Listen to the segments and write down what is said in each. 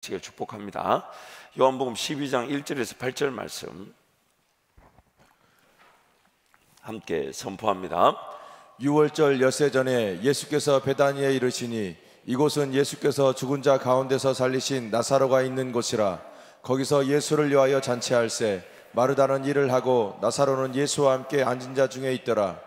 제가 축복합니다. 요한복음 12장 1절에서 8절 말씀 함께 선포합니다. 유월절 엿새 전에 예수께서 베다니에 이르시니 이곳은 예수께서 죽은 자 가운데서 살리신 나사로가 있는 곳이라. 거기서 예수를 위하여 잔치할세 마르다는 일을 하고 나사로는 예수와 함께 앉은 자 중에 있더라.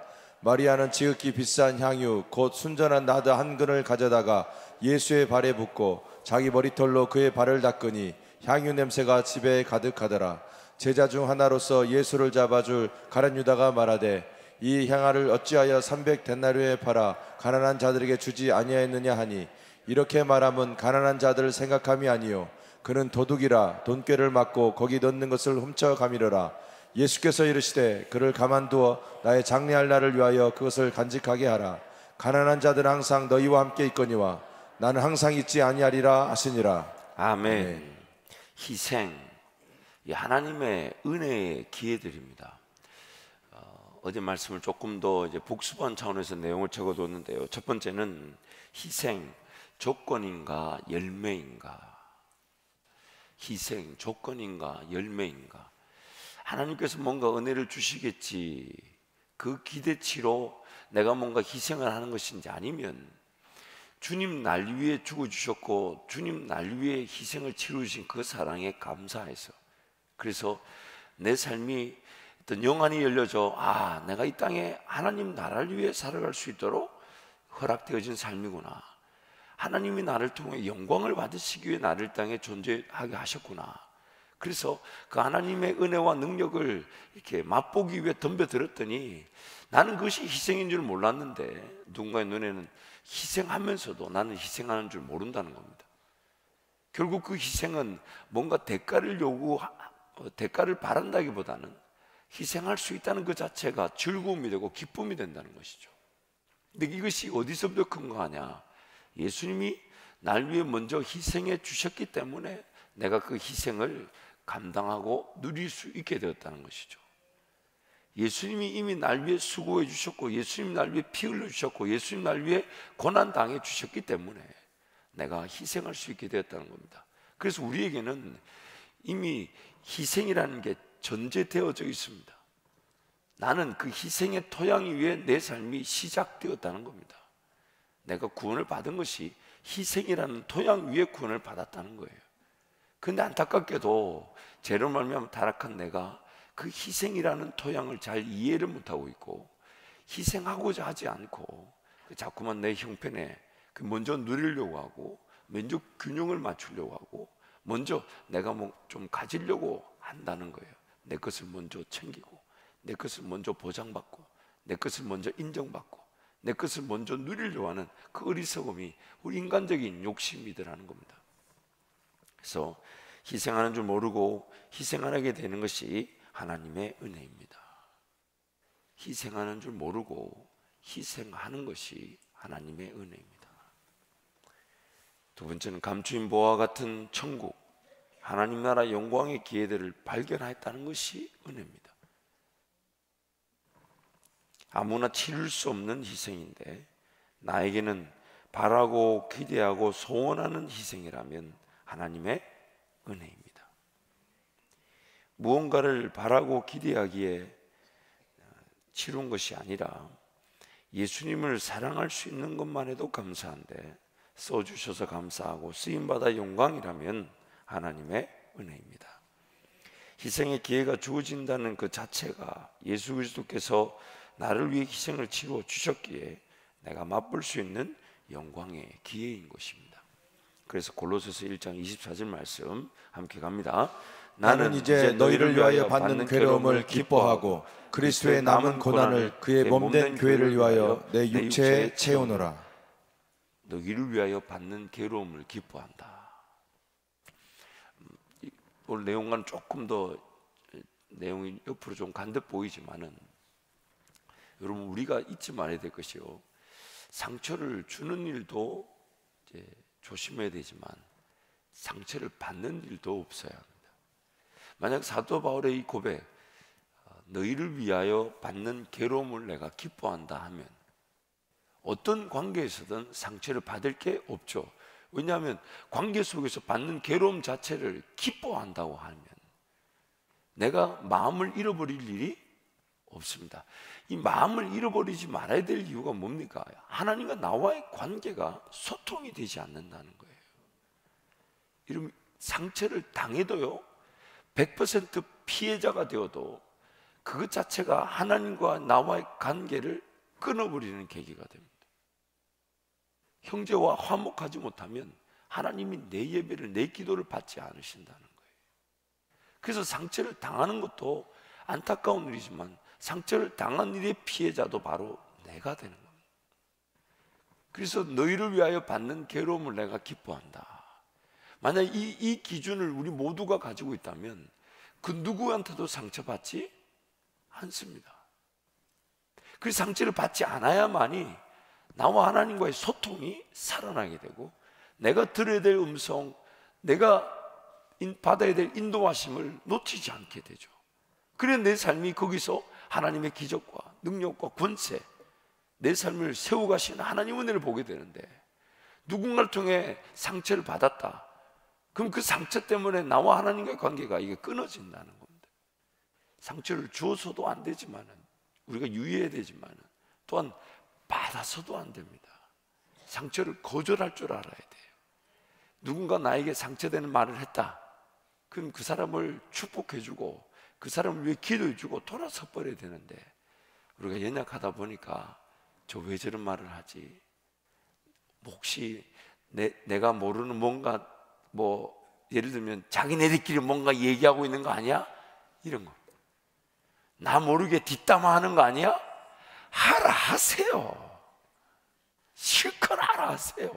마리아는 지극히 비싼 향유 곧 순전한 나드 한 근을 가져다가 예수의 발에 붓고 자기 머리털로 그의 발을 닦으니 향유 냄새가 집에 가득하더라. 제자 중 하나로서 예수를 잡아줄 가룟 유다가 말하되 이 향화를 어찌하여 300데나리오에 팔아 가난한 자들에게 주지 아니하였느냐 하니, 이렇게 말함은 가난한 자들을 생각함이 아니요 그는 도둑이라 돈꾀를 맞고 거기 넣는 것을 훔쳐가미르라. 예수께서 이르시되 그를 가만두어 나의 장례할 날을 위하여 그것을 간직하게 하라. 가난한 자들은 항상 너희와 함께 있거니와 나는 항상 있지 아니하리라 하시니라. 아멘. 아멘. 희생, 이 하나님의 은혜의 기회들입니다. 어제 말씀을 조금 더 이제 복습한 차원에서 내용을 적어뒀는데요. 첫 번째는 희생, 조건인가 열매인가? 희생, 조건인가 열매인가? 하나님께서 뭔가 은혜를 주시겠지, 그 기대치로 내가 뭔가 희생을 하는 것인지, 아니면 주님 날 위해 죽어주셨고 주님 날 위해 희생을 치르신 그 사랑에 감사해서, 그래서 내 삶이 어떤 영안이 열려져, 내가 이 땅에 하나님 나라를 위해 살아갈 수 있도록 허락되어진 삶이구나, 하나님이 나를 통해 영광을 받으시기 위해 나를 땅에 존재하게 하셨구나. 그래서 그 하나님의 은혜와 능력을 이렇게 맛보기 위해 덤벼들었더니 나는 그것이 희생인 줄 몰랐는데, 누군가의 눈에는 희생하면서도 나는 희생하는 줄 모른다는 겁니다. 결국 그 희생은 뭔가 대가를 바란다기보다는 희생할 수 있다는 그 자체가 즐거움이 되고 기쁨이 된다는 것이죠. 근데 이것이 어디서부터 큰 거 아냐? 예수님이 날 위해 먼저 희생해 주셨기 때문에 내가 그 희생을 감당하고 누릴 수 있게 되었다는 것이죠. 예수님이 이미 날 위해 수고해 주셨고, 예수님 날 위해 피 흘려 주셨고, 예수님 날 위해 고난 당해 주셨기 때문에 내가 희생할 수 있게 되었다는 겁니다. 그래서 우리에게는 이미 희생이라는 게 전제되어져 있습니다. 나는 그 희생의 토양 위에 내 삶이 시작되었다는 겁니다. 내가 구원을 받은 것이 희생이라는 토양 위에 구원을 받았다는 거예요. 그런데 안타깝게도 죄로 말미암아 타락한 내가 그 희생이라는 토양을 잘 이해를 못하고 있고, 희생하고자 하지 않고 자꾸만 내 형편에 먼저 누리려고 하고, 먼저 균형을 맞추려고 하고, 먼저 내가 뭐 좀 가지려고 한다는 거예요. 내 것을 먼저 챙기고, 내 것을 먼저 보장받고, 내 것을 먼저 인정받고, 내 것을 먼저 누리려고 하는 그 어리석음이 우리 인간적인 욕심이더라는 겁니다. 그래서 희생하는 줄 모르고 희생을 하게 되는 것이 하나님의 은혜입니다. 희생하는 줄 모르고 희생하는 것이 하나님의 은혜입니다. 두 번째는 감추인 보화 같은 천국, 하나님 나라 영광의 기회들을 발견했다는 것이 은혜입니다. 아무나 치를 수 없는 희생인데 나에게는 바라고 기대하고 소원하는 희생이라면 하나님의 은혜입니다. 무언가를 바라고 기대하기에 치룬 것이 아니라 예수님을 사랑할 수 있는 것만 해도 감사한데 써주셔서 감사하고 쓰임받아 영광이라면 하나님의 은혜입니다. 희생의 기회가 주어진다는 그 자체가 예수 그리스도께서 나를 위해 희생을 치러 주셨기에 내가 맛볼 수 있는 영광의 기회인 것입니다. 그래서 골로새서 1장 24절 말씀 함께 갑니다. 나는 이제 너희를 위하여 받는 괴로움을 기뻐하고 그리스도의 남은 고난을 그의 몸된 교회를 위하여 내 육체에 채우노라. 너희를 위하여 받는 괴로움을 기뻐한다. 오늘 내용과는 조금 더 내용이 옆으로 좀 간듯 보이지만은, 여러분 우리가 잊지 말아야 될 것이요, 상처를 주는 일도 이제 조심해야 되지만 상처를 받는 일도 없어야 합니다. 만약 사도 바울의 이 고백, 너희를 위하여 받는 괴로움을 내가 기뻐한다 하면 어떤 관계에서든 상처를 받을 게 없죠. 왜냐하면 관계 속에서 받는 괴로움 자체를 기뻐한다고 하면 내가 마음을 잃어버릴 일이 없습니다. 이 마음을 잃어버리지 말아야 될 이유가 뭡니까? 하나님과 나와의 관계가 소통이 되지 않는다는 거예요. 이런 상처를 당해도요, 100% 피해자가 되어도 그것 자체가 하나님과 나와의 관계를 끊어버리는 계기가 됩니다. 형제와 화목하지 못하면 하나님이 내 예배를, 내 기도를 받지 않으신다는 거예요. 그래서 상처를 당하는 것도 안타까운 일이지만 상처를 당한 일의 피해자도 바로 내가 되는 겁니다. 그래서 너희를 위하여 받는 괴로움을 내가 기뻐한다. 만약 이 기준을 우리 모두가 가지고 있다면 그 누구한테도 상처받지 않습니다. 그 상처를 받지 않아야만이 나와 하나님과의 소통이 살아나게 되고 내가 들어야 될 음성, 내가 받아야 될 인도하심을 놓치지 않게 되죠. 그래 내 삶이 거기서 하나님의 기적과 능력과 권세, 내 삶을 세워가시는 하나님 은혜를 보게 되는데, 누군가를 통해 상처를 받았다, 그럼 그 상처 때문에 나와 하나님과의 관계가 이게 끊어진다는 겁니다. 상처를 주어서도 안 되지만은, 우리가 유의해야 되지만은, 또한 받아서도 안 됩니다. 상처를 거절할 줄 알아야 돼요. 누군가 나에게 상처되는 말을 했다, 그럼 그 사람을 축복해주고 그 사람을 위해 기도해주고 돌아서 버려야 되는데, 우리가 연약하다 보니까 저 왜 저런 말을 하지? 혹시 내가 모르는 뭔가, 뭐 예를 들면 자기네들끼리 뭔가 얘기하고 있는 거 아니야? 이런 거. 나 모르게 뒷담화하는 거 아니야? 하라 하세요. 실컷 하라 하세요.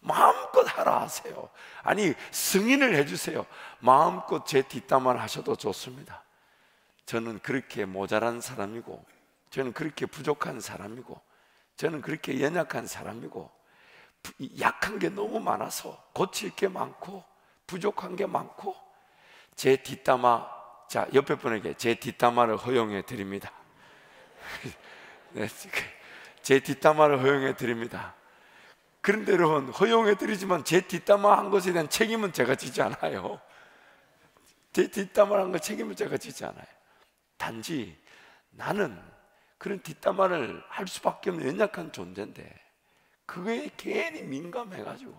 마음껏 하라 하세요. 아니, 승인을 해주세요. 마음껏 제 뒷담화를 하셔도 좋습니다. 저는 그렇게 모자란 사람이고, 저는 그렇게 부족한 사람이고, 저는 그렇게 연약한 사람이고, 약한 게 너무 많아서 고칠 게 많고 부족한 게 많고, 제 뒷담화, 자, 옆에 분에게 제 뒷담화를 허용해 드립니다. 네, 제 뒷담화를 허용해 드립니다. 그런데 여러분, 허용해 드리지만 제 뒷담화 한 것에 대한 책임은 제가 지지 않아요. 제 뒷담화 한 것 책임은 제가 지지 않아요. 단지 나는 그런 뒷담화를 할 수밖에 없는 연약한 존재인데 그거에 괜히 민감해가지고,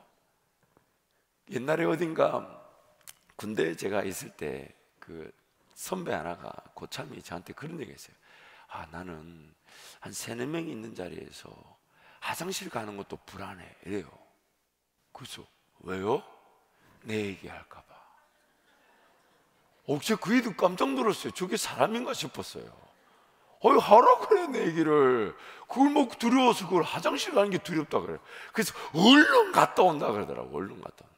옛날에 어딘가 군대에 제가 있을 때 그 선배 하나가 고참이 저한테 그런 얘기 했어요. 아, 나는 한 3-4명이 있는 자리에서 화장실 가는 것도 불안해 이래요. 그래서 왜요? 내 얘기할까 봐. 제가 그 얘기 깜짝 놀랐어요. 저게 사람인가 싶었어요. 하라 그래 내 얘기를. 그걸 뭐 두려워서 그걸 화장실 가는 게 두렵다 그래요. 그래서 얼른 갔다 온다 그러더라고. 얼른 갔다 온다.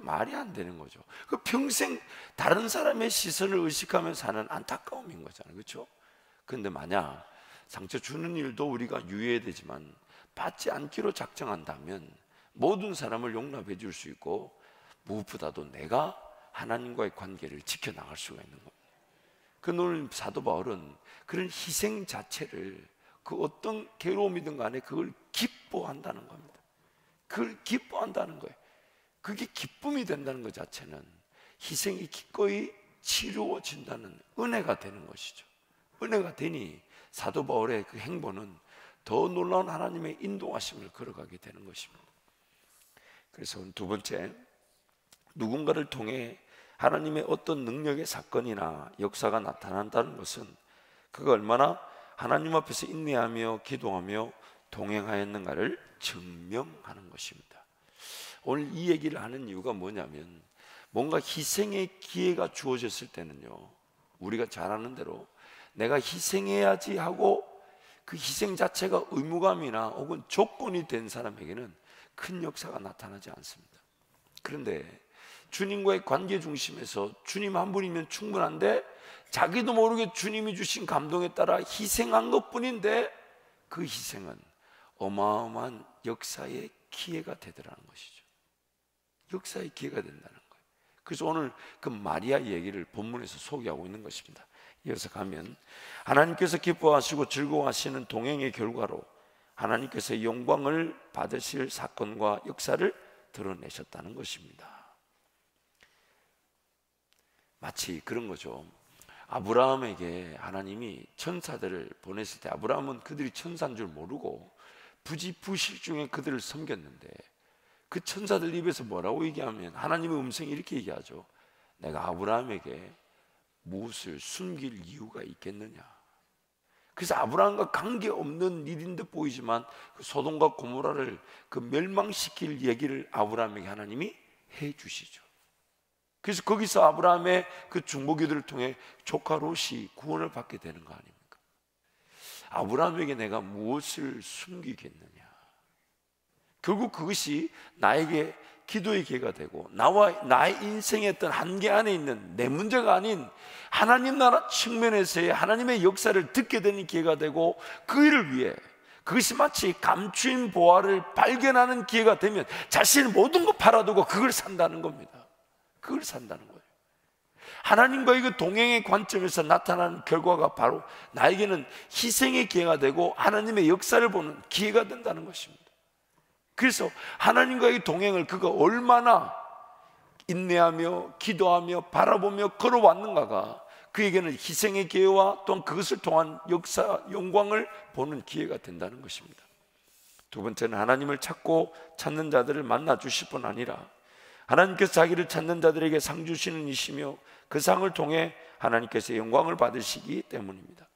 말이 안 되는 거죠. 그 평생 다른 사람의 시선을 의식하면서 사는 안타까움인 거잖아요. 그렇죠? 그런데 만약 상처 주는 일도 우리가 유의해야 되지만 받지 않기로 작정한다면 모든 사람을 용납해 줄 수 있고, 무엇보다도 내가 하나님과의 관계를 지켜나갈 수가 있는 겁니다. 그 오늘 사도 바울은 그런 희생 자체를, 그 어떤 괴로움이든 간에 그걸 기뻐한다는 겁니다. 그걸 기뻐한다는 거예요. 그게 기쁨이 된다는 것 자체는 희생이 기꺼이 치루어진다는 은혜가 되는 것이죠. 은혜가 되니 사도 바울의 그 행보는 더 놀라운 하나님의 인도하심을 걸어가게 되는 것입니다. 그래서 두 번째, 누군가를 통해 하나님의 어떤 능력의 사건이나 역사가 나타난다는 것은 그가 얼마나 하나님 앞에서 인내하며 기도하며 동행하였는가를 증명하는 것입니다. 오늘 이 얘기를 하는 이유가 뭐냐면, 뭔가 희생의 기회가 주어졌을 때는요, 우리가 잘 아는 대로 내가 희생해야지 하고 그 희생 자체가 의무감이나 혹은 조건이 된 사람에게는 큰 역사가 나타나지 않습니다. 그런데 주님과의 관계 중심에서 주님 한 분이면 충분한데 자기도 모르게 주님이 주신 감동에 따라 희생한 것뿐인데 그 희생은 어마어마한 역사의 기회가 되더라는 것이죠. 역사의 기회가 된다는 거예요. 그래서 오늘 그 마리아 얘기를 본문에서 소개하고 있는 것입니다. 이어서 가면, 하나님께서 기뻐하시고 즐거워하시는 동행의 결과로 하나님께서 영광을 받으실 사건과 역사를 드러내셨다는 것입니다. 마치 그런 거죠. 아브라함에게 하나님이 천사들을 보냈을 때 아브라함은 그들이 천사인 줄 모르고 부지부식 중에 그들을 섬겼는데, 그 천사들 입에서 뭐라고 얘기하면 하나님의 음성이 이렇게 얘기하죠. 내가 아브라함에게 무엇을 숨길 이유가 있겠느냐. 그래서 아브라함과 관계없는 일인 듯 보이지만 그 소돔과 고모라를 그 멸망시킬 얘기를 아브라함에게 하나님이 해 주시죠. 그래서 거기서 아브라함의 그 중보기도를 통해 조카 롯이 구원을 받게 되는 거 아닙니까? 아브라함에게 내가 무엇을 숨기겠느냐. 결국 그것이 나에게 기도의 기회가 되고 나와 나의 인생의 어떤 한계 안에 있는 내 문제가 아닌 하나님 나라 측면에서의 하나님의 역사를 듣게 되는 기회가 되고, 그 일을 위해 그것이 마치 감추인 보화를 발견하는 기회가 되면 자신의 모든 것 팔아두고 그걸 산다는 겁니다. 그걸 산다는 거예요. 하나님과의 그 동행의 관점에서 나타나는 결과가 바로 나에게는 희생의 기회가 되고 하나님의 역사를 보는 기회가 된다는 것입니다. 그래서 하나님과의 동행을 그가 얼마나 인내하며 기도하며 바라보며 걸어왔는가가 그에게는 희생의 기회와 또한 그것을 통한 역사, 영광을 보는 기회가 된다는 것입니다. 두 번째는 하나님을 찾고 찾는 자들을 만나 주실 뿐 아니라 하나님께서 자기를 찾는 자들에게 상 주시는 이시며 그 상을 통해 하나님께서 영광을 받으시기 때문입니다.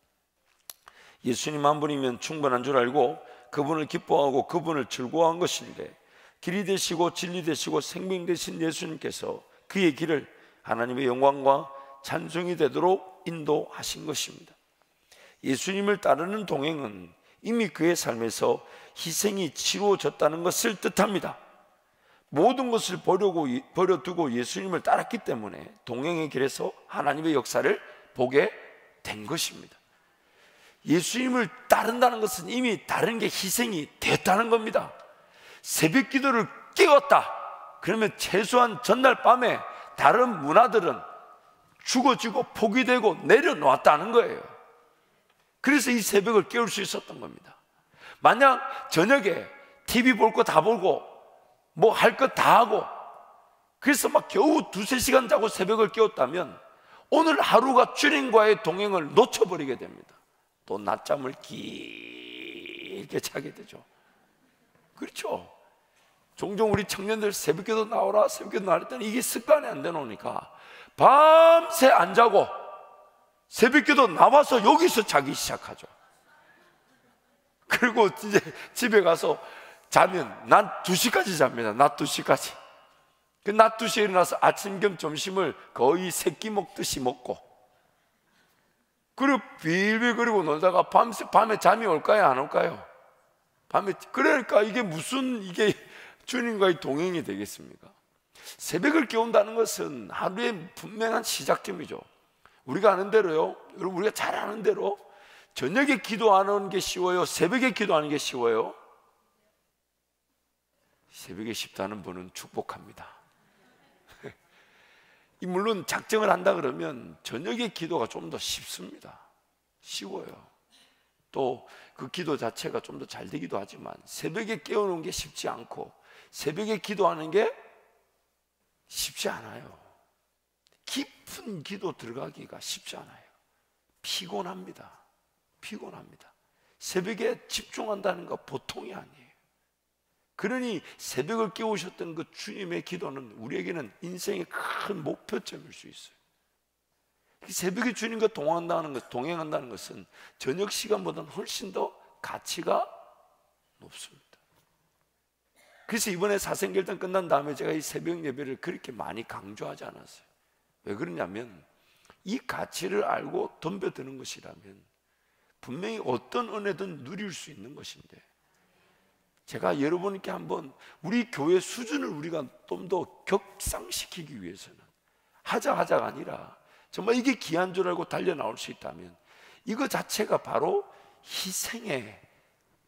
예수님 한 분이면 충분한 줄 알고 그분을 기뻐하고 그분을 즐거워한 것인데, 길이 되시고 진리 되시고 생명 되신 예수님께서 그의 길을 하나님의 영광과 찬송이 되도록 인도하신 것입니다. 예수님을 따르는 동행은 이미 그의 삶에서 희생이 치루어졌다는 것을 뜻합니다. 모든 것을 버려두고 예수님을 따랐기 때문에 동행의 길에서 하나님의 역사를 보게 된 것입니다. 예수님을 따른다는 것은 이미 다른 게 희생이 됐다는 겁니다. 새벽 기도를 깨웠다 그러면 최소한 전날 밤에 다른 문화들은 죽어지고 포기되고 내려놓았다는 거예요. 그래서 이 새벽을 깨울 수 있었던 겁니다. 만약 저녁에 TV 볼 거 다 보고 뭐 할 것 다 하고 그래서 막 겨우 2-3시간 자고 새벽을 깨웠다면 오늘 하루가 주님과의 동행을 놓쳐버리게 됩니다. 또 낮잠을 길게 자게 되죠. 그렇죠. 종종 우리 청년들 새벽기도 나오라 새벽기도 나오라 했더니 이게 습관이 안 되놓으니까 밤새 안 자고 새벽기도 나와서 여기서 자기 시작하죠. 그리고 이제 집에 가서 자면 낮 2시까지 잡니다. 낮 2시까지. 그 낮 2시에 일어나서 아침 겸 점심을 거의 새끼 먹듯이 먹고 그리고 빌빌거리고 놀다가 밤에 잠이 올까요? 안 올까요? 밤에. 그러니까 이게 무슨 이게 주님과의 동행이 되겠습니까? 새벽을 깨운다는 것은 하루의 분명한 시작점이죠. 우리가 아는 대로요, 여러분 우리가 잘 아는 대로 저녁에 기도하는 게 쉬워요? 새벽에 기도하는 게 쉬워요? 새벽에 쉽다는 분은 축복합니다. 물론 작정을 한다 그러면 저녁에 기도가 좀 더 쉽습니다. 쉬워요. 또 그 기도 자체가 좀 더 잘 되기도 하지만 새벽에 깨우는 게 쉽지 않고 새벽에 기도하는 게 쉽지 않아요. 깊은 기도 들어가기가 쉽지 않아요. 피곤합니다. 새벽에 집중한다는 거 보통이 아니에요. 그러니 새벽을 깨우셨던 그 주님의 기도는 우리에게는 인생의 큰 목표점일 수 있어요. 새벽에 주님과 동행한다는 것은 저녁 시간보다는 훨씬 더 가치가 높습니다. 그래서 이번에 사생결단 끝난 다음에 제가 이 새벽 예배를 그렇게 많이 강조하지 않았어요. 왜 그러냐면 이 가치를 알고 덤벼드는 것이라면 분명히 어떤 은혜든 누릴 수 있는 것인데, 제가 여러분께 한번 우리 교회 수준을 우리가 좀 더 격상시키기 위해서는 하자가 아니라 정말 이게 귀한 줄 알고 달려나올 수 있다면 이거 자체가 바로 희생의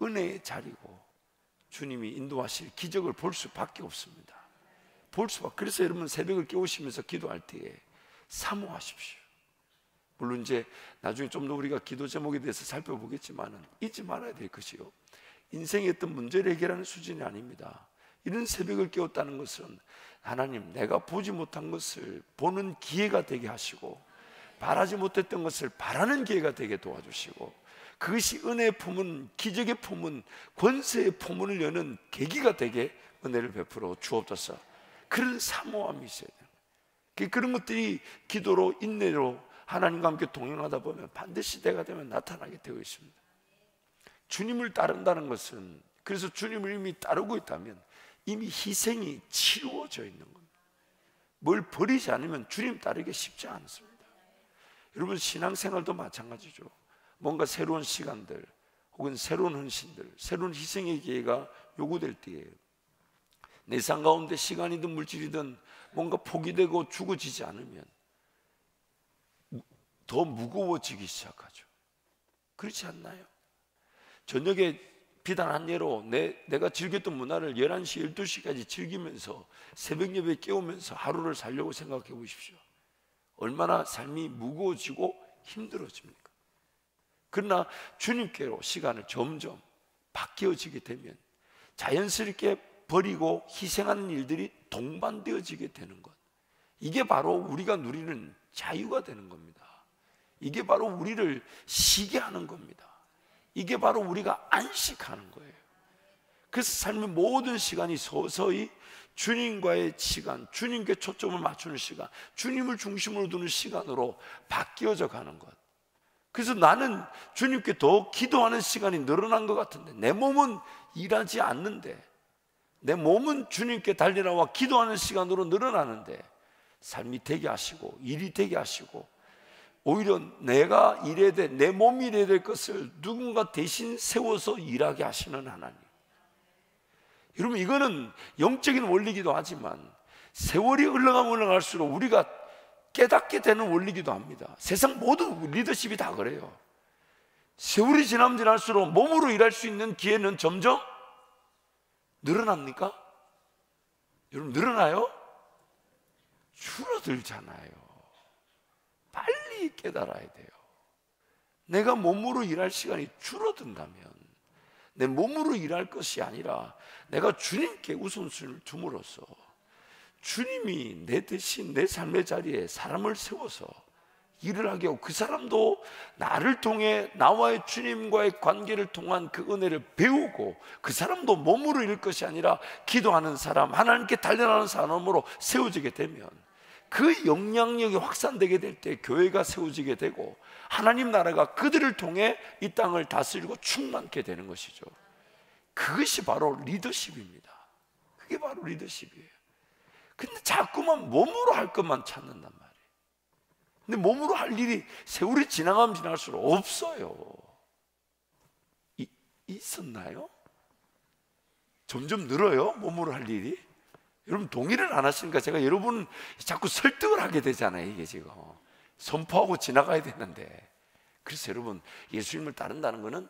은혜의 자리고 주님이 인도하실 기적을 볼 수밖에 없습니다. 그래서 여러분 새벽을 깨우시면서 기도할 때에 사모하십시오. 물론 이제 나중에 좀 더 우리가 기도 제목에 대해서 살펴보겠지만은 잊지 말아야 될 것이요, 인생의 어떤 문제를 해결하는 수준이 아닙니다. 이런 새벽을 깨웠다는 것은 하나님, 내가 보지 못한 것을 보는 기회가 되게 하시고, 바라지 못했던 것을 바라는 기회가 되게 도와주시고, 그것이 은혜의 품은, 기적의 품은, 권세의 품문을 여는 계기가 되게 은혜를 베풀어 주옵소서. 그런 사모함이 있어야 돼요. 그런 것들이 기도로, 인내로 하나님과 함께 동행하다 보면 반드시 때가 되면 나타나게 되어 있습니다. 주님을 따른다는 것은, 그래서 주님을 이미 따르고 있다면 이미 희생이 치루어져 있는 겁니다. 뭘 버리지 않으면 주님 따르기 쉽지 않습니다. 여러분, 신앙생활도 마찬가지죠. 뭔가 새로운 시간들 혹은 새로운 헌신들, 새로운 희생의 기회가 요구될 때에 내 삶 가운데 시간이든 물질이든 뭔가 포기되고 죽어지지 않으면 더 무거워지기 시작하죠. 그렇지 않나요? 저녁에 비단 한 예로 내가 즐겼던 문화를 11시, 12시까지 즐기면서 새벽 예배에 깨우면서 하루를 살려고 생각해 보십시오. 얼마나 삶이 무거워지고 힘들어집니까? 그러나 주님께로 시간을 점점 바뀌어지게 되면 자연스럽게 버리고 희생하는 일들이 동반되어지게 되는 것, 이게 바로 우리가 누리는 자유가 되는 겁니다. 이게 바로 우리를 쉬게 하는 겁니다. 이게 바로 우리가 안식하는 거예요. 그래서 삶의 모든 시간이 서서히 주님과의 시간, 주님께 초점을 맞추는 시간, 주님을 중심으로 두는 시간으로 바뀌어져 가는 것. 그래서 나는 주님께 더 기도하는 시간이 늘어난 것 같은데, 내 몸은 일하지 않는데, 내 몸은 주님께 달려나와 기도하는 시간으로 늘어나는데, 삶이 되게 하시고 일이 되게 하시고, 오히려 내가 일해야 될, 내 몸이 일해야 될 것을 누군가 대신 세워서 일하게 하시는 하나님. 여러분, 이거는 영적인 원리이기도 하지만 세월이 흘러가면 흘러갈수록 우리가 깨닫게 되는 원리이기도 합니다. 세상 모든 리더십이 다 그래요. 세월이 지나면 지날수록 몸으로 일할 수 있는 기회는 점점 늘어납니까? 여러분, 늘어나요? 줄어들잖아요. 빨리 깨달아야 돼요. 내가 몸으로 일할 시간이 줄어든다면 내 몸으로 일할 것이 아니라 내가 주님께 우선순위를 둠으로써 주님이 내 대신 내 삶의 자리에 사람을 세워서 일을 하게 하고, 그 사람도 나를 통해 나와의 주님과의 관계를 통한 그 은혜를 배우고, 그 사람도 몸으로 일 것이 아니라 기도하는 사람, 하나님께 달려나가는 사람으로 세워지게 되면 그 영향력이 확산되게 될 때 교회가 세워지게 되고 하나님 나라가 그들을 통해 이 땅을 다스리고 충만케 되는 것이죠. 그것이 바로 리더십입니다. 그게 바로 리더십이에요. 근데 자꾸만 몸으로 할 것만 찾는단 말이에요. 근데 몸으로 할 일이 세월이 지나가면 지날수록 없어요. 있었나요? 점점 늘어요, 몸으로 할 일이. 여러분, 동의를 안 하시니까 제가 여러분 자꾸 설득을 하게 되잖아요. 이게 지금 선포하고 지나가야 되는데. 그래서 여러분, 예수님을 따른다는 것은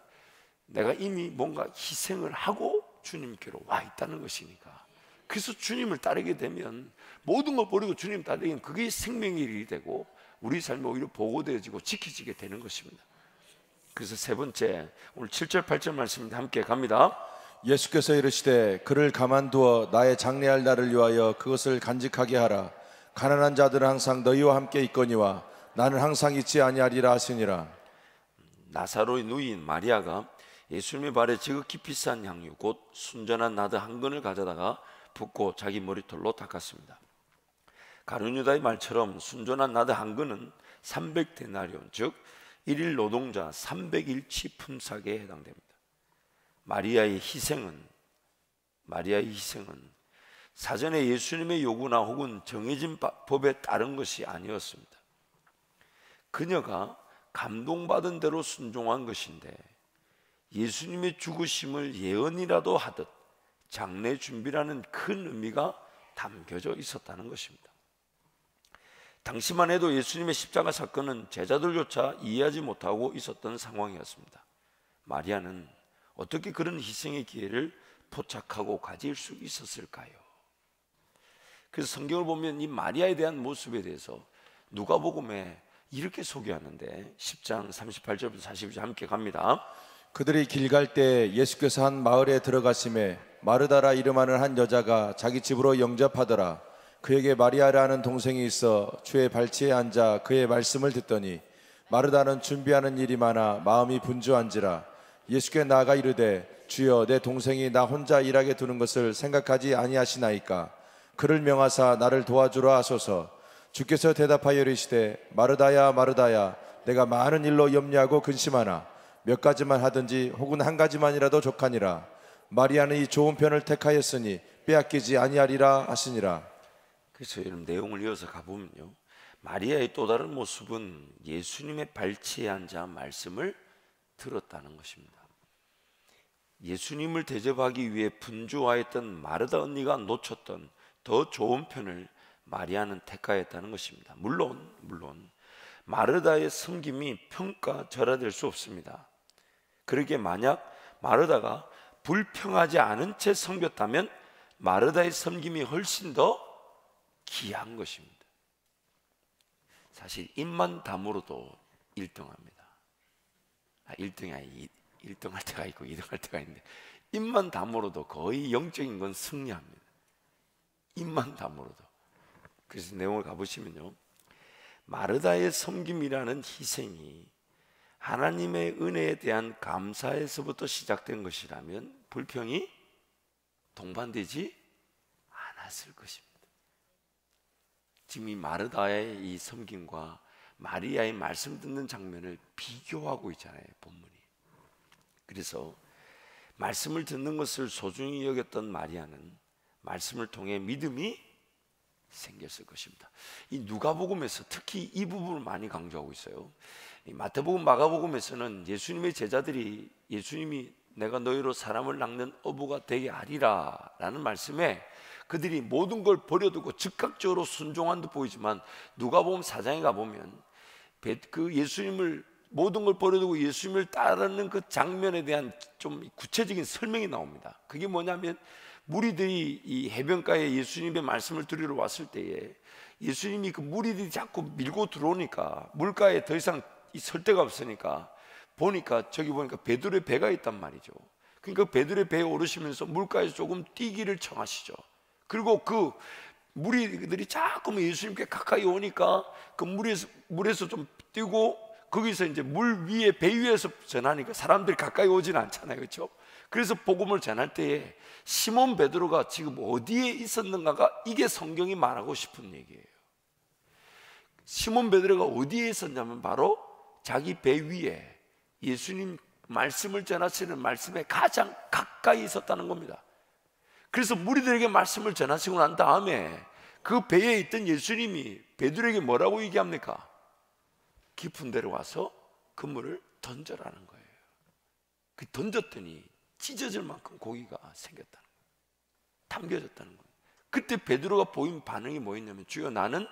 내가 이미 뭔가 희생을 하고 주님께로 와 있다는 것이니까. 그래서 주님을 따르게 되면 모든 걸 버리고 주님 따르면 그게 생명의 일이 되고 우리 삶이 오히려 보고되어지고 지켜지게 되는 것입니다. 그래서 세 번째, 오늘 7절 8절 말씀인데 함께 갑니다. 예수께서 이르시되 그를 가만두어 나의 장래할 날을 위하여 그것을 간직하게 하라. 가난한 자들은 항상 너희와 함께 있거니와 나는 항상 있지 아니하리라 하시니라. 나사로의 누이인 마리아가 예수님의 발에 지극히 비싼 향유 곧 순전한 나드 한 근을 가져다가 붓고 자기 머리털로 닦았습니다. 가룟유다의 말처럼 순전한 나드 한 근은 300데나리온, 즉 1일 노동자 300일치 품삯에 해당됩니다. 마리아의 희생은 사전에 예수님의 요구나 혹은 정해진 법에 따른 것이 아니었습니다. 그녀가 감동받은 대로 순종한 것인데, 예수님의 죽으심을 예언이라도 하듯 장래 준비라는 큰 의미가 담겨져 있었다는 것입니다. 당시만 해도 예수님의 십자가 사건은 제자들조차 이해하지 못하고 있었던 상황이었습니다. 마리아는 어떻게 그런 희생의 기회를 포착하고 가질 수 있었을까요? 그래서 성경을 보면 이 마리아에 대한 모습에 대해서 누가복음에 이렇게 소개하는데 10장 38절부터 42절 함께 갑니다. 그들이 길 갈 때 예수께서 한 마을에 들어가심에 마르다라 이름하는 한 여자가 자기 집으로 영접하더라. 그에게 마리아라는 동생이 있어 주의 발치에 앉아 그의 말씀을 듣더니 마르다는 준비하는 일이 많아 마음이 분주한지라. 예수께 나아가 이르되 주여, 내 동생이 나 혼자 일하게 두는 것을 생각하지 아니하시나이까. 그를 명하사 나를 도와주라 하소서. 주께서 대답하여 이르시되 마르다야 마르다야, 내가 많은 일로 염려하고 근심하나 몇 가지만 하든지 혹은 한 가지만이라도 족하니라. 마리아는 이 좋은 편을 택하였으니 빼앗기지 아니하리라 하시니라. 그래서 여러분, 내용을 이어서 가보면요, 마리아의 또 다른 모습은 예수님의 발치에 앉아 말씀을 들었다는 것입니다. 예수님을 대접하기 위해 분주하였던 마르다 언니가 놓쳤던 더 좋은 편을 마리아는 택하였다는 것입니다. 물론 마르다의 섬김이 평가절하될 수 없습니다. 그러기에 만약 마르다가 불평하지 않은 채 섬겼다면 마르다의 섬김이 훨씬 더 귀한 것입니다. 사실 입만 다물어도 1등합니다. 1등이 아니 1등할 때가 있고 2등할 때가 있는데, 입만 다물어도 거의 영적인 건 승리합니다. 입만 다물어도. 그래서 내용을 가보시면요, 마르다의 섬김이라는 희생이 하나님의 은혜에 대한 감사에서부터 시작된 것이라면 불평이 동반되지 않았을 것입니다. 지금 이 마르다의 이 섬김과 마리아의 말씀 듣는 장면을 비교하고 있잖아요, 본문이. 그래서 말씀을 듣는 것을 소중히 여겼던 마리아는 말씀을 통해 믿음이 생겼을 것입니다. 이 누가복음에서 특히 이 부분을 많이 강조하고 있어요. 이 마태복음, 마가복음에서는 예수님의 제자들이 예수님이 내가 너희로 사람을 낚는 어부가 되게 하리라 라는 말씀에 그들이 모든 걸 버려두고 즉각적으로 순종한 듯 보이지만, 누가복음 4장에 가보면 그 예수님을 모든 걸 버려두고 예수님을 따르는 그 장면에 대한 좀 구체적인 설명이 나옵니다. 그게 뭐냐면, 무리들이 이 해변가에 예수님의 말씀을 들으러 왔을 때에 예수님이 그 무리들이 자꾸 밀고 들어오니까 물가에 더 이상 설 데가 없으니까 보니까 저기 보니까 베드로의 배가 있단 말이죠. 그러니까 베드로의 배에 오르시면서 물가에서 조금 뛰기를 청하시죠. 그리고 그 무리들이 자꾸 예수님께 가까이 오니까 그 물에서 좀 뛰고 거기서 이제 물 위에, 배 위에서 전하니까 사람들이 가까이 오지는 않잖아요, 그렇죠? 그래서 복음을 전할 때에 시몬 베드로가 지금 어디에 있었는가가, 이게 성경이 말하고 싶은 얘기예요. 시몬 베드로가 어디에 있었냐면 바로 자기 배 위에 예수님 말씀을 전하시는 말씀에 가장 가까이 있었다는 겁니다. 그래서 무리들에게 말씀을 전하시고 난 다음에 그 배에 있던 예수님이 베드로에게 뭐라고 얘기합니까? 깊은 데로 와서 그물을 던져라는 거예요. 그 던졌더니 찢어질 만큼 고기가 생겼다는 거예요. 담겨졌다는 거예요. 그때 베드로가 보인 반응이 뭐였냐면, 주여, 나는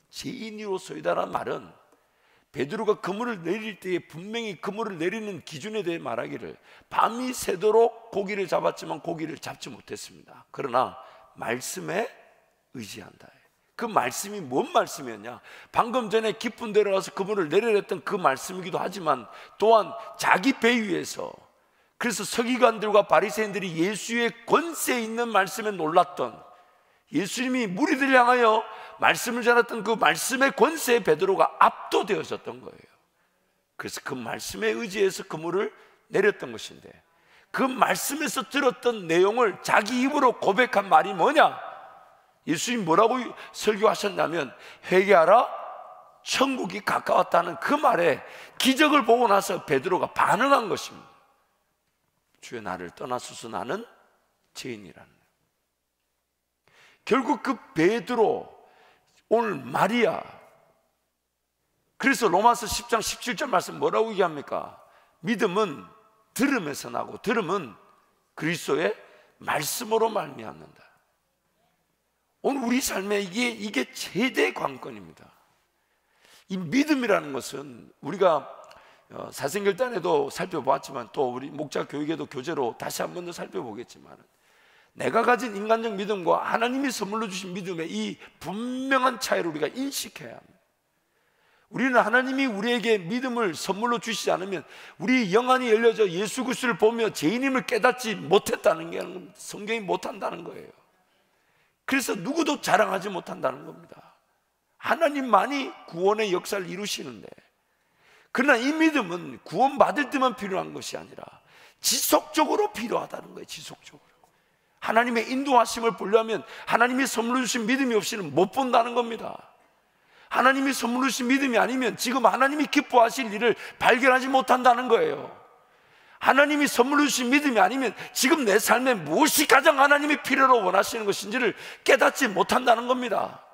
죄인이로소이다라는 말은 베드로가 그물을 내릴 때에 분명히 그물을 내리는 기준에 대해 말하기를 밤이 새도록 고기를 잡았지만 고기를 잡지 못했습니다. 그러나 말씀에 의지한다. 그 말씀이 뭔 말씀이었냐? 방금 전에 깊은 데로 와서 그물을 내려냈던 그 말씀이기도 하지만 또한 자기 배 위에서, 그래서 서기관들과 바리새인들이 예수의 권세에 있는 말씀에 놀랐던, 예수님이 무리들을 향하여 말씀을 전했던 그 말씀의 권세에 베드로가 압도되어졌던 거예요. 그래서 그 말씀에 의지해서 그물을 내렸던 것인데, 그 말씀에서 들었던 내용을 자기 입으로 고백한 말이 뭐냐? 예수님 뭐라고 설교하셨냐면, 회개하라, 천국이 가까웠다는 그 말에 기적을 보고 나서 베드로가 반응한 것입니다. 주여, 나를 떠나소서, 나는 죄인이라는 거예요. 결국 그 베드로, 오늘 마리아, 그래서 로마서 10장 17절 말씀 뭐라고 얘기합니까? 믿음은 들음에서 나고 들음은 그리스도의 말씀으로 말미암는다. 오늘 우리 삶에 이게 최대 관건입니다. 이 믿음이라는 것은 우리가 사생결단에도 살펴보았지만 또 우리 목자 교육에도 교재로 다시 한 번 더 살펴보겠지만, 내가 가진 인간적 믿음과 하나님이 선물로 주신 믿음의 이 분명한 차이를 우리가 인식해야 합니다. 우리는 하나님이 우리에게 믿음을 선물로 주시지 않으면 우리 영안이 열려져 예수 그리스도를 보며 죄인임을 깨닫지 못했다는 게 성경이 못한다는 거예요. 그래서 누구도 자랑하지 못한다는 겁니다. 하나님만이 구원의 역사를 이루시는데, 그러나 이 믿음은 구원받을 때만 필요한 것이 아니라 지속적으로 필요하다는 거예요. 지속적으로 하나님의 인도하심을 보려면 하나님이 선물로 주신 믿음이 없이는 못 본다는 겁니다. 하나님이 선물로 주신 믿음이 아니면 지금 하나님이 기뻐하실 일을 발견하지 못한다는 거예요. 하나님이 선물로 주신 믿음이 아니면 지금 내 삶에 무엇이 가장 하나님이 필요로 원하시는 것인지를 깨닫지 못한다는 겁니다.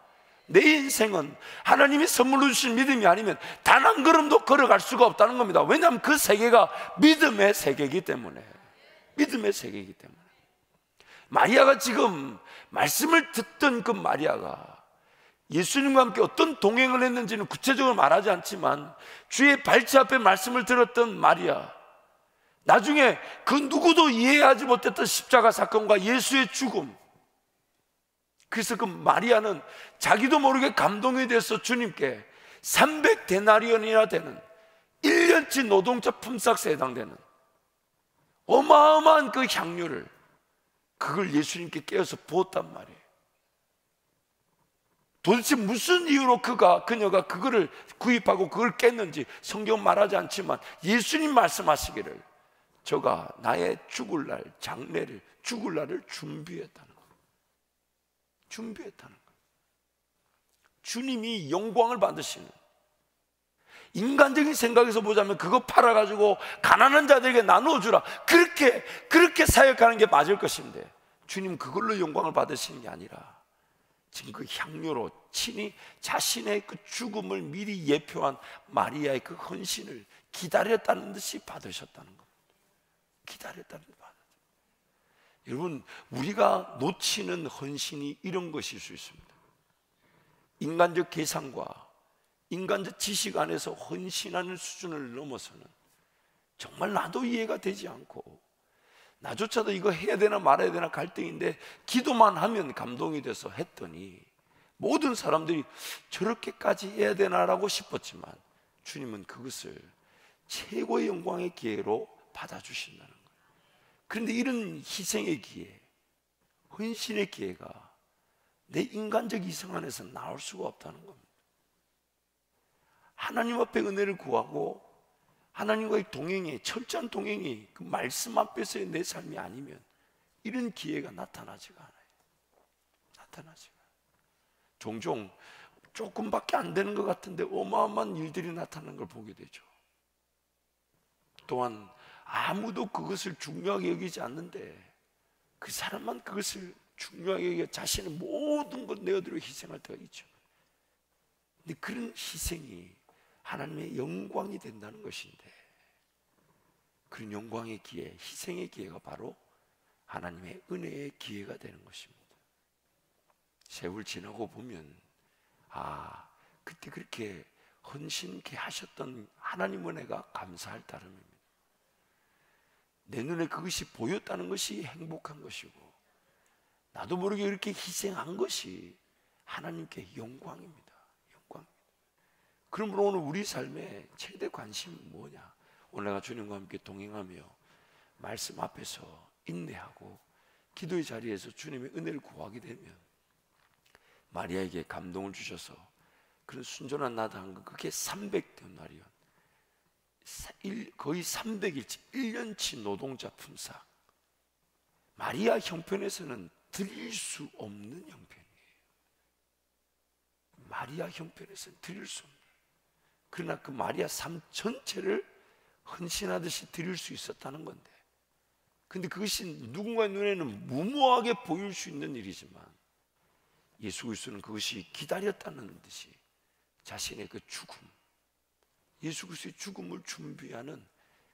내 인생은 하나님이 선물로 주신 믿음이 아니면 단 한 걸음도 걸어갈 수가 없다는 겁니다. 왜냐하면 그 세계가 믿음의 세계이기 때문에. 믿음의 세계이기 때문에. 마리아가 지금 말씀을 듣던 그 마리아가 예수님과 함께 어떤 동행을 했는지는 구체적으로 말하지 않지만 주의 발치 앞에 말씀을 들었던 마리아, 나중에 그 누구도 이해하지 못했던 십자가 사건과 예수의 죽음, 그래서 그 마리아는 자기도 모르게 감동이 돼서 주님께 300데나리온이나 되는 1년치 노동자 품삯에 해당되는 어마어마한 그 향유를, 그걸 예수님께 깨어서 부었단 말이에요. 도대체 무슨 이유로 그녀가 그거를 구입하고 그걸 깼는지 성경은 말하지 않지만 예수님 말씀하시기를 저가 나의 죽을 날, 장례를, 죽을 날을 준비했다는 거예요. 준비했다는 거예요. 주님이 영광을 받으시는, 인간적인 생각에서 보자면 그거 팔아가지고 가난한 자들에게 나누어주라, 그렇게 사역하는 게 맞을 것인데 주님 그걸로 영광을 받으시는 게 아니라 지금 그 향료로 친히 자신의 그 죽음을 미리 예표한 마리아의 그 헌신을 기다렸다는 듯이 받으셨다는 겁니다. 기다렸다는 듯 받으셨다. 여러분, 우리가 놓치는 헌신이 이런 것일 수 있습니다. 인간적 계산과 인간적 지식 안에서 헌신하는 수준을 넘어서는 정말 나도 이해가 되지 않고 나조차도 이거 해야 되나 말아야 되나 갈등인데 기도만 하면 감동이 돼서 했더니 모든 사람들이 저렇게까지 해야 되나라고 싶었지만 주님은 그것을 최고의 영광의 기회로 받아주신다는 거예요. 그런데 이런 희생의 기회, 헌신의 기회가 내 인간적 이성 안에서 나올 수가 없다는 겁니다. 하나님 앞에 은혜를 구하고 하나님과의 동행이, 철저한 동행이 그 말씀 앞에서의 내 삶이 아니면 이런 기회가 나타나지가 않아요. 나타나지가 않아요. 종종 조금밖에 안 되는 것 같은데 어마어마한 일들이 나타나는 걸 보게 되죠. 또한 아무도 그것을 중요하게 여기지 않는데 그 사람만 그것을 중요하게 여겨 자신의 모든 것 내어드려 희생할 때가 있죠. 근데 그런 희생이 하나님의 영광이 된다는 것인데, 그런 영광의 기회, 희생의 기회가 바로 하나님의 은혜의 기회가 되는 것입니다. 세월 지나고 보면 그때 그렇게 헌신케 하셨던 하나님 은혜가 감사할 따름입니다. 내 눈에 그것이 보였다는 것이 행복한 것이고 나도 모르게 이렇게 희생한 것이 하나님께 영광입니다. 그러므로 오늘 우리 삶의 최대 관심은 뭐냐? 오늘 내가 주님과 함께 동행하며 말씀 앞에서 인내하고 기도의 자리에서 주님의 은혜를 구하게 되면 마리아에게 감동을 주셔서 그런 순전한 나다한 것, 그게 300데나리온, 거의 300일치 1년치 노동자 품삯, 마리아 형편에서는 드릴 수 없는 형편이에요. 마리아 형편에서는 드릴 수 없는, 그러나 그 마리아 삶 전체를 헌신하듯이 드릴 수 있었다는 건데, 근데 그것이 누군가의 눈에는 무모하게 보일 수 있는 일이지만 예수 그리스도는 그것이 기다렸다는 듯이 자신의 그 죽음, 예수 그리스도의 죽음을 준비하는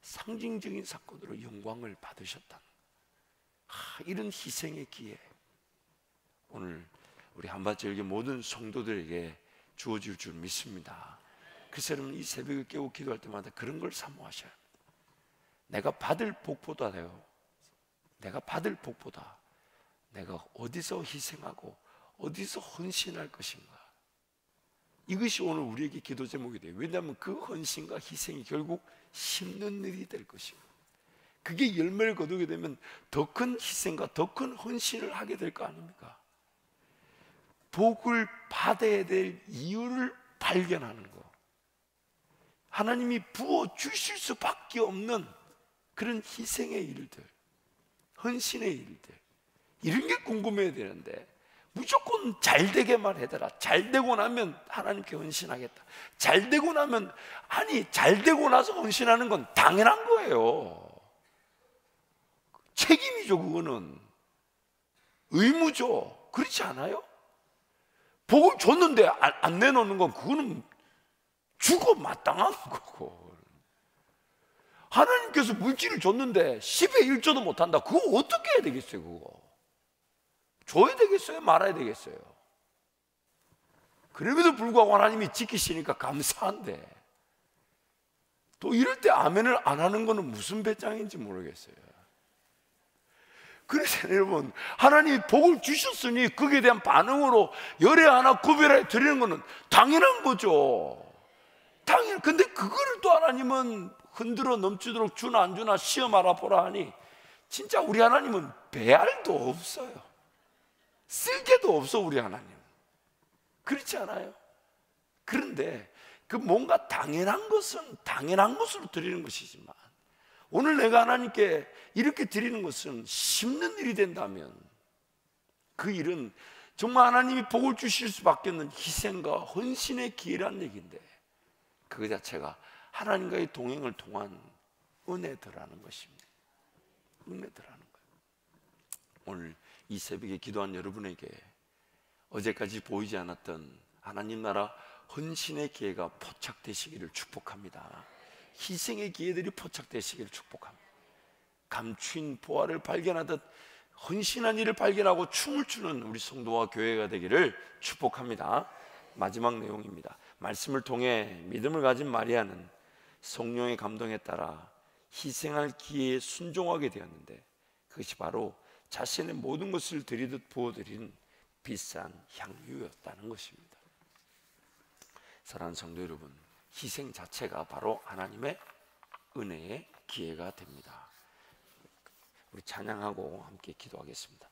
상징적인 사건으로 영광을 받으셨다. 이런 희생의 기회, 오늘 우리 한밭절기 모든 성도들에게 주어질 줄 믿습니다. 그래서 여러분, 이 새벽에 깨고 기도할 때마다 그런 걸 사모하셔야 합니다. 내가 받을 복보다 내가 어디서 희생하고 어디서 헌신할 것인가, 이것이 오늘 우리에게 기도 제목이 돼요. 왜냐하면 그 헌신과 희생이 결국 심는 일이 될 것이고, 그게 열매를 거두게 되면 더 큰 희생과 더 큰 헌신을 하게 될 거 아닙니까? 복을 받아야 될 이유를 발견하는 거, 하나님이 부어 주실 수밖에 없는 그런 희생의 일들, 헌신의 일들, 이런 게 궁금해야 되는데 무조건 잘 되게만 해더라. 잘 되고 나면 하나님께 헌신하겠다. 잘 되고 나면, 아니 잘 되고 나서 헌신하는 건 당연한 거예요. 책임이죠. 그거는 의무죠. 그렇지 않아요? 복을 줬는데 안 내놓는 건 그거는 죽어 마땅한 거고, 하나님께서 물질을 줬는데 10의 1조도 못한다. 그거 어떻게 해야 되겠어요? 그거 줘야 되겠어요? 말아야 되겠어요? 그럼에도 불구하고 하나님이 지키시니까 감사한데, 또 이럴 때 아멘을 안 하는 거는 무슨 배짱인지 모르겠어요. 그래서 여러분, 하나님이 복을 주셨으니 거기에 대한 반응으로 열애 하나 구별해 드리는 거는 당연한 거죠. 근데 그거를 또 하나님은 흔들어 넘치도록 주나 안 주나 시험하라 보라 하니, 진짜 우리 하나님은 배알도 없어요. 쓸개도 없어, 우리 하나님. 그렇지 않아요? 그런데 그 뭔가 당연한 것은 당연한 것으로 드리는 것이지만, 오늘 내가 하나님께 이렇게 드리는 것은 심는 일이 된다면 그 일은 정말 하나님이 복을 주실 수밖에 없는 희생과 헌신의 기회란 얘기인데, 그 자체가 하나님과의 동행을 통한 은혜더라는 것입니다. 은혜더라는 거예요. 오늘 이 새벽에 기도한 여러분에게 어제까지 보이지 않았던 하나님 나라 헌신의 기회가 포착되시기를 축복합니다. 희생의 기회들이 포착되시기를 축복합니다. 감추인 보화를 발견하듯 헌신한 일을 발견하고 춤을 추는 우리 성도와 교회가 되기를 축복합니다. 마지막 내용입니다. 말씀을 통해 믿음을 가진 마리아는 성령의 감동에 따라 희생할 기회에 순종하게 되었는데, 그것이 바로 자신의 모든 것을 드리듯 부어드린 비싼 향유였다는 것입니다. 사랑하는 성도 여러분, 희생 자체가 바로 하나님의 은혜의 기회가 됩니다. 우리 찬양하고 함께 기도하겠습니다.